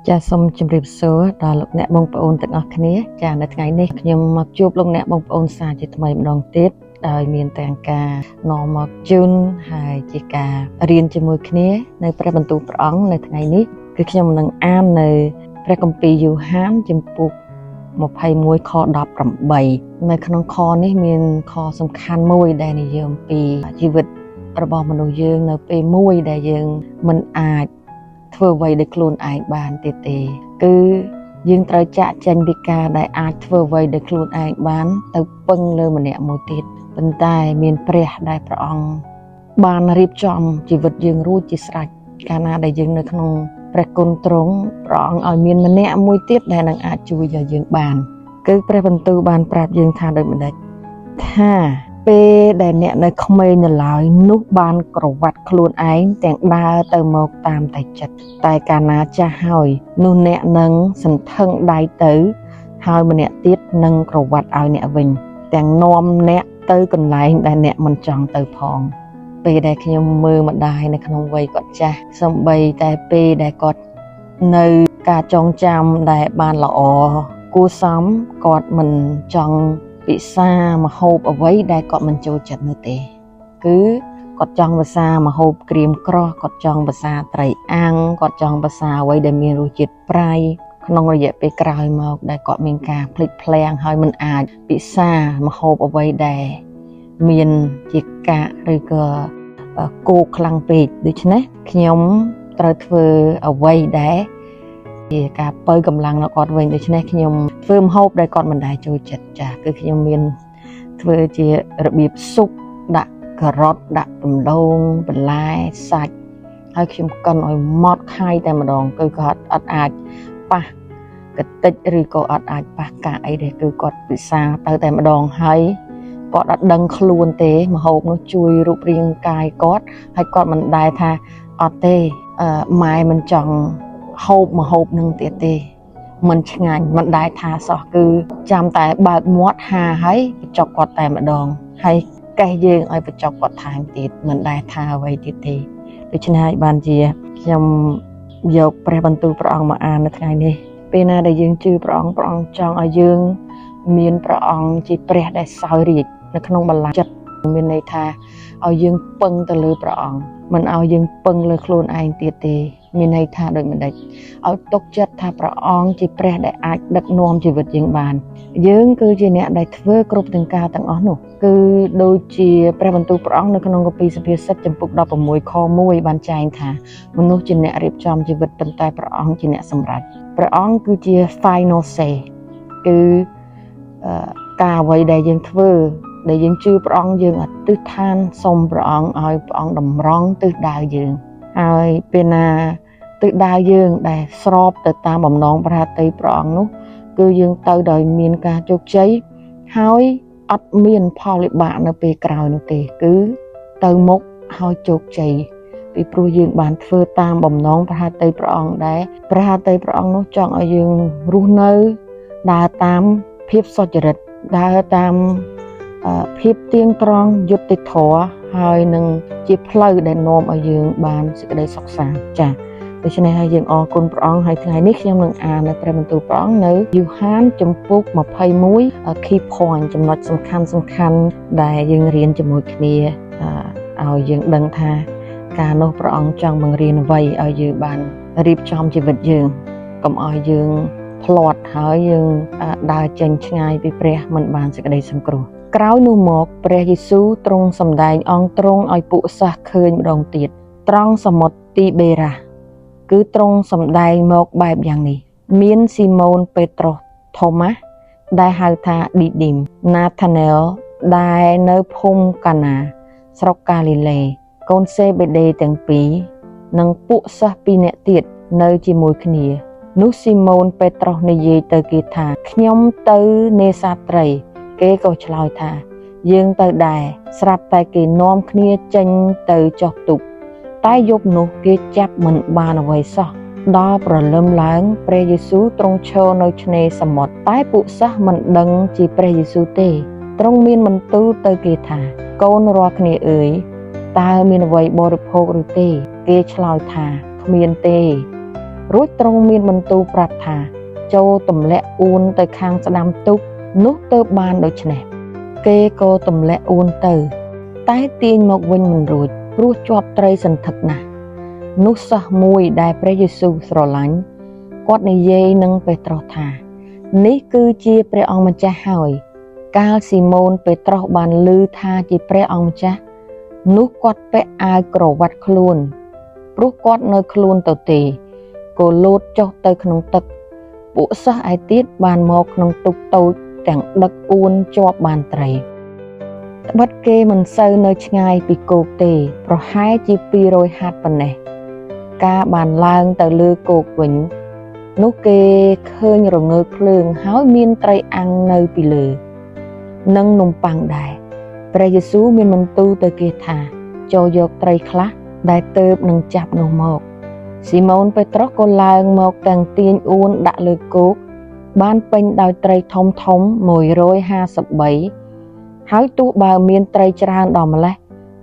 ចាសសូមជម្រាបសួរដល់លោកអ្នកបងប្អូនទាំងអស់គ្នាចានៅថ្ងៃនេះខ្ញុំមកជួបលោកអ្នកបងប្អូនសាជាថ្មីម្ដងទៀតដោយមានទាំងការនាំមកជូនហើយជាការរៀនជាមួយគ្នានៅព្រះបន្ទូលព្រះអង្គនៅថ្ងៃនេះគឺខ្ញុំនឹងអាននៅព្រះគម្ពីរយូហានជំពូក21ខ18នៅក្នុងខនេះមានខសំខាន់មួយដែលនិយាយអំពីជីវិតរបស់មនុស្សយើងនៅពេលមួយដែលយើងមិនអាចធ្វើអ្វីដោយខ្លួនឯងបានទៀតទេគឺយើងត្រូវចាក់ចេញពីការដែលអាចធ្វើអ្វីដោយខ្លួនឯងបានទៅពឹងលើម្នាក់មួយទៀតប៉ុន្តែមានព្រះដែលព្រះអង្គបានរៀបចំជីវិតយើងរួចជាស្រេចកាលណាដែលយើងនៅក្នុងព្រះគុណទ្រង់ព្រះអង្គឲ្យមានម្នាក់មួយទៀតដែលនឹងអាចជួយឲ្យយើងបានគឺព្រះបន្ទូលបានប្រាប់យើងថាដូចម្ដេចថាពេលដែលអ្នកនៅក្មេងនៅឡើយនោះបានក្រវ៉ាត់ខ្លួនឯងទាំងដើរទៅមកតាមតែចិត្តតែកាលណាចាស់ហើយនោះអ្នកនឹងសន្ធឹងដៃទៅហើយម្នាក់ទៀតនឹងក្រវ៉ាត់ឲ្យអ្នកវិញទាំងនាំអ្នកទៅកន្លែងដែលអ្នកមិនចង់ទៅផងពេលដែលខ្ញុំមើលម្ដាយនៅក្នុងវ័យគាត់ចាស់សំបីតែពេលដែលគាត់នៅការចងចាំដែលបានល្អគួរសមគាត់មិនចង់ពិសាម្ហូបអ្វីដែលគាត់មិនចូលចិត្តនោះទេគឺគាត់ចង់ភាសាម្ហូបក្រៀមក្រោះគាត់ចង់ភាសាត្រីអាំងគាត់ចង់ភាសាអ្វីដែលមានរសជាតិប្រៃក្នុងរយៈពេលក្រោយមកដែលគាត់មានការភ្លេចភ្លាំងហើយមិនអាចពិសាម្ហូបអ្វីដែលមានជាកាកឬក៏គោកខ្លាំងពេកដូច្នេះខ្ញុំត្រូវធ្វើអ្វីដែលជាការបើកម្លាំងដល់គាត់វិញដូច្នេះខ្ញុំធ្វើម្ហូបដែលគាត់មិនដែលចូលចិត្តចាគឺខ្ញុំមានធ្វើជារបៀបស៊ុបដាក់ការ៉ុតដាក់ដំឡូងបន្លែសាច់ហើយខ្ញុំកិនឲ្យម៉ត់ខាយតែម្ដងគឺគាត់អត់អាចប៉ះកតិចឬក៏អត់អាចប៉ះកាអីទេគឺគាត់ពិសាទៅតែម្ដងហើយគាត់អត់ដឹងខ្លួនទេម្ហូបនោះជួយរូបរាងកាយគាត់ហើយគាត់មិនដែលថាអត់ទេម៉ែមិនចង់ហូបម្ហូបនឹងទៀតទេមិនឆ្ងាញ់មិនដែលថាសោះគឺចាំតែបើកមាត់ហាហើយបញ្ចុកគាត់តែម្ដងហើយកេះយើងឲ្យបញ្ចុកគាត់ថែមទៀតមិនដែលថាអ្វីទៀតទេដូច្នេះហើយបានជាខ្ញុំយកព្រះបន្ទូលព្រះអង្គមកអាននៅថ្ងៃនេះពេលណាដែលយើងជឿព្រះអង្គចង់ឲ្យយើងមានព្រះអង្គជាព្រះដែលសោយរាជនៅក្នុងបល្ល័ង្កចិត្តមានន័យថាឲ្យយើងពឹងទៅលើព្រះអង្គមិនឲ្យយើងពឹងលើខ្លួនឯងទៀតទេមានន័យថាដូចម្ដេចឲ្យទុកចិត្តថាព្រះអង្គជាព្រះដែលអាចដឹកនាំជីវិតយើងបានយើងគឺជាអ្នកដែលធ្វើគ្រប់ទាំងការទាំងអស់នោះគឺដូចជាព្រះបន្ទូលព្រះអង្គនៅក្នុងគម្ពីរសុភាសិតចំពុក16ខ1បានចែងថាមនុស្សជាអ្នករៀបចំជីវិតប៉ុន្តែព្រះអង្គជាអ្នកសម្រេចព្រះអង្គគឺជា final say គឺការអ្វីដែលយើងធ្វើដែលយើងជឿព្រះអង្គយើងអធិដ្ឋានសូមព្រះអង្គឲ្យព្រះអង្គតម្រង់ទិសដៅយើងហើយពេលណាទិសដៅយើងដែលស្របទៅតាមបំណងប្រាថ្នាព្រះអង្គនោះគឺយើងទៅដោយមានការជោគជ័យហើយអត់មានផលវិបាកនៅពេលក្រោយនោះទេគឺទៅមុខហើយជោគជ័យពីព្រោះយើងបានធ្វើតាមបំណងប្រាថ្នាព្រះអង្គដែរប្រាថ្នាព្រះអង្គនោះចង់ឲ្យយើងរស់នៅដើរតាមភាពសុចរិតដើរតាមភាពទៀងត្រង់យុត្តិធម៌ហើយនឹងជាផ្លូវដែលនាំឲ្យយើងបានសេចក្តីសុខសាន្តចា៎ដូច្នេះហើយយើងអរគុណព្រះអង្គហើយថ្ងៃនេះខ្ញុំនឹងអាននៅព្រះបន្ទូលព្រះអង្គនៅយូហានជំពូក21 key point ចំណុចសំខាន់ដែលយើងរៀនជាមួយគ្នាឲ្យយើងដឹងថាការនោះព្រះអង្គចង់បង្រៀនអ្វីឲ្យយើងបានរៀបចំជីវិតយើងកុំឲ្យយើងផ្លាត់ហើយយើងដើរចេញឆ្ងាយពីព្រះមិនបានសេចក្តីសង្គ្រោះក្រោយនោះមកព្រះយេស៊ូវទ្រង់សម្ដែងអង្គទ្រង់ឲ្យពួកសិស្សឃើញម្ដងទៀតត្រង់សមុទ្រទីបេរ៉ាគឺទ្រង់សម្ដែងមកបែបយ៉ាងនេះមានស៊ីម៉ូនពេត្រុសថូម៉ាស់ដែលហៅថាឌីឌីមណាថាណែលដែលនៅភូមិកាណាស្រុកកាលីលេកូនសេបេដេទាំងពីរនិងពួកសិស្សពីរនាក់ទៀតនៅជាមួយគ្នានោះស៊ីម៉ូនពេត្រុសនិយាយទៅគេថាខ្ញុំទៅនេសាទត្រីគេក៏ឆ្លើយថាយើងទៅដែរស្រាប់តែគេនាំគ្នាចេញទៅចុះទូកតែយប់នោះគេចាប់មិនបានអ្វីសោះដល់ព្រលឹមឡើងព្រះយេស៊ូវទ្រង់ឈរនៅឆ្នេរសមុទ្រតែពួកសិស្សមិនដឹងជាព្រះយេស៊ូវទេទ្រង់មានបន្ទូលទៅគេថាកូនរាល់គ្នាអើយតើមានអ្វីបរិភោគឬទេគេឆ្លើយថាគ្មានទេ រួចទ្រង់មានបន្ទូលប្រាប់ថាចូលទម្លាក់អួនទៅខាងស្ដាំទូកនោះទៅបានដូច្នេះគេក៏ទម្លាក់អួនទៅតែទាញមកវិញមិនរួចព្រោះជាប់ត្រីសន្ធឹកណាស់នោះសិស្សមួយដែលព្រះយេស៊ូវស្រឡាញ់គាត់និយាយនឹងពេត្រុសថានេះគឺជាព្រះអង្គម្ចាស់ហើយកាលស៊ីម៉ូនពេត្រុសបានឮថាជាព្រះអង្គម្ចាស់នោះគាត់ពាក់អាវក្រវ៉ាត់ខ្លួនព្រោះគាត់នៅខ្លួនទៅទេក៏លោតចុះទៅក្នុងទឹកពួកសិស្សឯទៀតបានមកក្នុងទូកតូចទាំងដឹកអួនជាប់បានត្រីត្បិតគេមិនសូវនៅឆ្ងាយពីគោកទេប្រហែលជា200ហត្ថប៉ុណ្ណេះការបានឡើងទៅលើគោកវិញនោះគេឃើញរងើកភ្លើងហើយមានត្រីអាំងនៅពីលើនិងនំប៉័ងដែរព្រះយេស៊ូវមានបន្ទូលទៅគេថាចូលយកត្រីខ្លះដែលទើបនឹងចាប់នោះមកស៊ីម៉ូនពេត្រុសក៏ឡើងមកទាំងទាញអួនដាក់លើគោកបានពេញដោយត្រីធំ153ហើយទោះបើមានត្រីច្រើនដល់ម្លេះ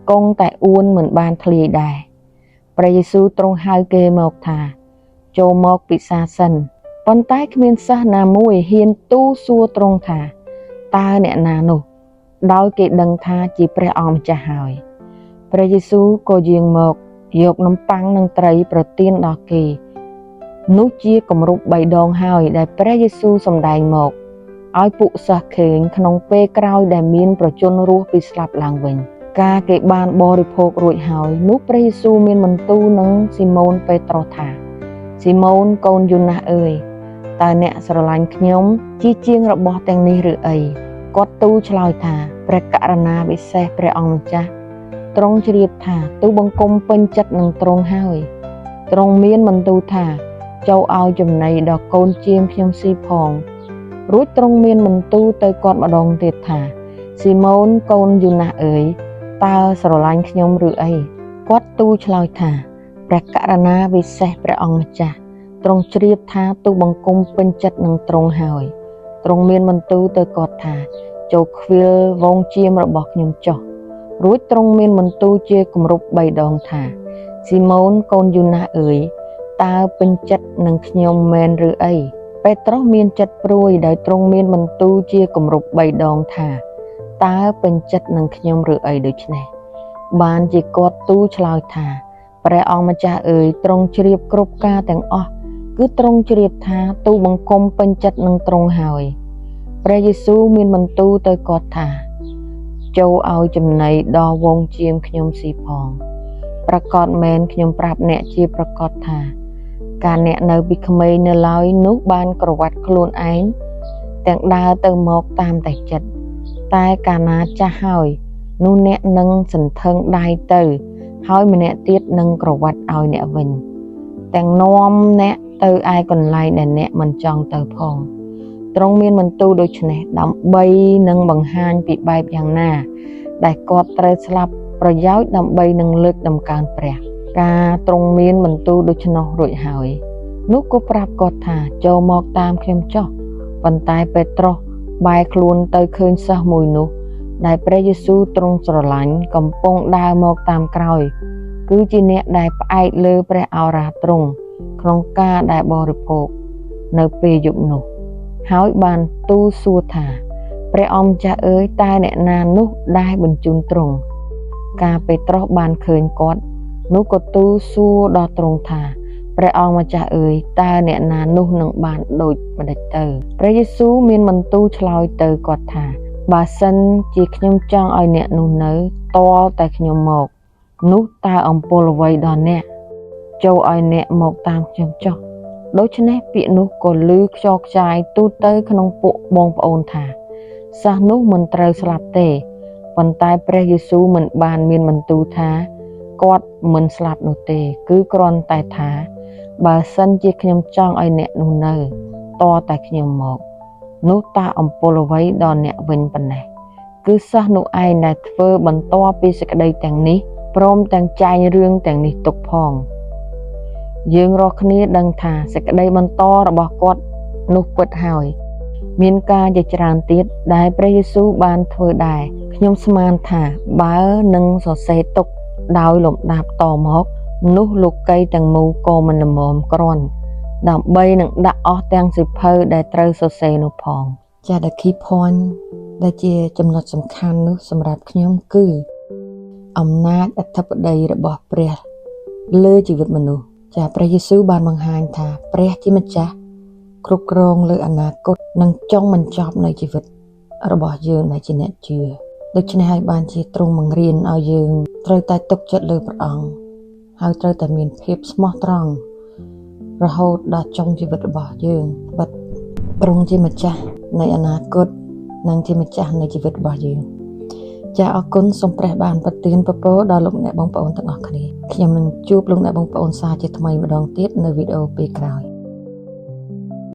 គង់តែអួនមិនបានធ្លាយដែរព្រះយេស៊ូវទ្រង់ហៅគេមកថាចូលមកពិសាសិនប៉ុន្តែគ្មានសិស្សណាមួយហ៊ានទូលសួរទ្រង់ថាតើអ្នកណានោះដោយគេដឹងថាជាព្រះអង្គម្ចាស់ហើយព្រះយេស៊ូវក៏យាងមកយកនំប៉័ងនិងត្រីប្រទានដល់គេនោះជាគម្រប់3ដងហើយដែលព្រះយេស៊ូវសម្ដែងមកឲ្យពួកសិស្សឃើញក្នុងពេលក្រោយដែលមានប្រជញ្ញរស់ពីស្លាប់ឡើងវិញការគេបានបរិភោគរួចហើយនោះព្រះយេស៊ូវមានបន្ទូលនឹងស៊ីម៉ូនពេត្រុសថាស៊ីម៉ូនកូនយូណាស់អើយតើអ្នកស្រឡាញ់ខ្ញុំជាជាងរបស់ទាំងនេះឬអីគាត់ទូលឆ្លើយថាព្រះករុណាពិសេសព្រះអង្គម្ចាស់ទ្រង់ជ្រាបថាទូបង្គំពេញចិត្តនឹងទ្រង់ហើយទ្រង់មានបន្ទូលថាចូលឲ្យចំណីដល់កូនជាងខ្ញុំស៊ីផងរួចទ្រង់មានបន្ទូលទៅគាត់ម្ដងទៀតថាស៊ីម៉ូនកូនយូណាស់អើយតើស្រឡាញ់ខ្ញុំឬអីគាត់ទូលឆ្លើយថាព្រះករុណាពិសេសព្រះអង្គម្ចាស់ទ្រង់ជ្រាបថាទូបង្គំពេញចិត្តនឹងទ្រង់ហើយទ្រង់មានបន្ទូលទៅគាត់ថាចូលខ្វៀលវងជៀមរបស់ខ្ញុំចុះរួចទ្រង់មានបន្ទូលជាគម្រប់3ដងថាស៊ីម៉ូនកូនយូណាស់អើយតើពេញចិត្តនឹងខ្ញុំមែនឬអីពេត្រុសមានចិត្តព្រួយដោយទ្រង់មានបន្ទូលជាគម្រប់3ដងថាតើពេញចិត្តនឹងខ្ញុំឬអីដូច្នេះបានជាគាត់ទូលឆ្លើយថាព្រះអង្គម្ចាស់អើយទ្រង់ជ្រាបគ្រប់ការទាំងអស់គឺទ្រង់ជ្រាបថាទូបង្គំពេញចិត្តនឹងទ្រង់ហើយព្រះយេស៊ូវមានបន្ទូលទៅគាត់ថាចូលឲ្យចំណីដល់វងជៀមខ្ញុំស៊ីផងប្រកាសមែនខ្ញុំប្រាប់អ្នកជាប្រកាសថាការអ្នកនៅពីក្មេងនៅឡើយនោះបានក្រវ៉ាត់ខ្លួនឯងទាំងដើរទៅមកតាមតែចិត្តតែកាលណាចាស់ហើយនោះអ្នកនឹងសន្ធឹងដៃទៅហើយម្នាក់ទៀតនឹងក្រវ៉ាត់ឲ្យអ្នកវិញទាំងនាំអ្នកទៅឯកន្លែងដែលអ្នកមិនចង់ទៅផងទ្រង់មានបន្ទូលដូច្នេះដើម្បីនឹងបង្ហាញពីបែបយ៉ាងណាដែលគាត់ត្រូវស្លាប់ប្រយោជន៍ដើម្បីនឹងលើកដំកើងព្រះការទ្រង់មានបន្ទូលដូច្នោះរួចហើយនោះក៏ប្រាប់គាត់ថាចូលមកតាមខ្ញុំចុះប៉ុន្តែពេត្រុសបែរខ្លួនទៅឃើញសិស្សមួយនោះដែលព្រះយេស៊ូវទ្រង់ស្រឡាញ់កំពុងដើរមកតាមក្រោយគឺជាអ្នកដែលផ្អែកលើព្រះឱរ៉ាទ្រង់ក្នុងការដែលបរិភោគនៅពេលយប់នោះហើយបានទូលសួរថាព្រះអង្គម្ចាស់អើយតើអ្នកណានោះដែលបញ្ជូនទ្រង់ការពេត្រុសបានឃើញគាត់នោះក៏ទូលសួរដល់ទ្រង់ថាព្រះអង្គម្ចាស់អើយតើអ្នកណានោះនឹងបានដូចម្ដេចទៅព្រះយេស៊ូវមានបន្ទូលឆ្លើយទៅគាត់ថាបើសិនជាខ្ញុំចង់ឲ្យអ្នកនោះនៅតលតែខ្ញុំមកនោះតើអំពលអ្វីដល់អ្នកចូលឲ្យអ្នកមកតាមខ្ញុំចុះដូច្នេះពាក្យនោះក៏ឮខ្យល់ខ្ចាយទូទៅក្នុងពួកបងប្អូនថាសិស្សនោះមិនត្រូវស្លាប់ទេប៉ុន្តែព្រះយេស៊ូវមិនបានមានបន្ទូលថាគាត់មិនស្លាប់នោះទេគឺគ្រាន់តែថាបើសិនជាខ្ញុំចង់ឲ្យអ្នកនោះនៅតតែខ្ញុំមកនោះតើអំពលអ្វីដល់អ្នកវិញប៉ុណ្ណេះគឺសិស្សនោះឯងដែលធ្វើបន្តពីសេចក្តីទាំងនេះព្រមទាំងចែងរឿងទាំងនេះទុកផងយើងរាល់គ្នាដឹងថាសេចក្តីបន្តរបស់គាត់នោះពិតហើយមានការជាច្រើនទៀតដែលព្រះយេស៊ូវបានធ្វើដែរខ្ញុំស្មានថាបើនឹងសរសេរទុកដោយលំដាប់តមកនោះលោកីទាំងមូលក៏មិនល្មមគ្រាន់ ដើម្បីនឹងដាក់អស់ទាំងសិភៅដែលត្រូវសរសេរនោះផងចាthe key point ដែលជាចំណុចសំខាន់នោះសម្រាប់ខ្ញុំគឺអំណាចអធិបតីរបស់ព្រះលើជីវិតមនុស្សចាព្រះយេស៊ូវបានបង្ហាញថាព្រះជាម្ចាស់គ្រប់គ្រងលើអនាគតនិងចុងបញ្ចប់នៃជីវិតរបស់យើងដែលជាអ្នកជឿដូច្នេះហើយបានជាទ្រង់បង្រៀនឲ្យយើងត្រូវតែទុកចិត្តលើព្រះអង្គហើយត្រូវតែមានភាពស្មោះត្រង់រហូតដល់ចុងជីវិតរបស់យើងបាត់ទ្រង់ជាម្ចាស់នៃអនាគតនិងជាម្ចាស់នៃជីវិតរបស់យើងចាអរគុណសូមព្រះបានប្រទានពរដល់លោកអ្នកបងប្អូនទាំងអស់គ្នាខ្ញុំនឹងជួបលោកអ្នកបងប្អូនសាជាថ្មីម្ដងទៀតនៅវីដេអូពេលក្រោយ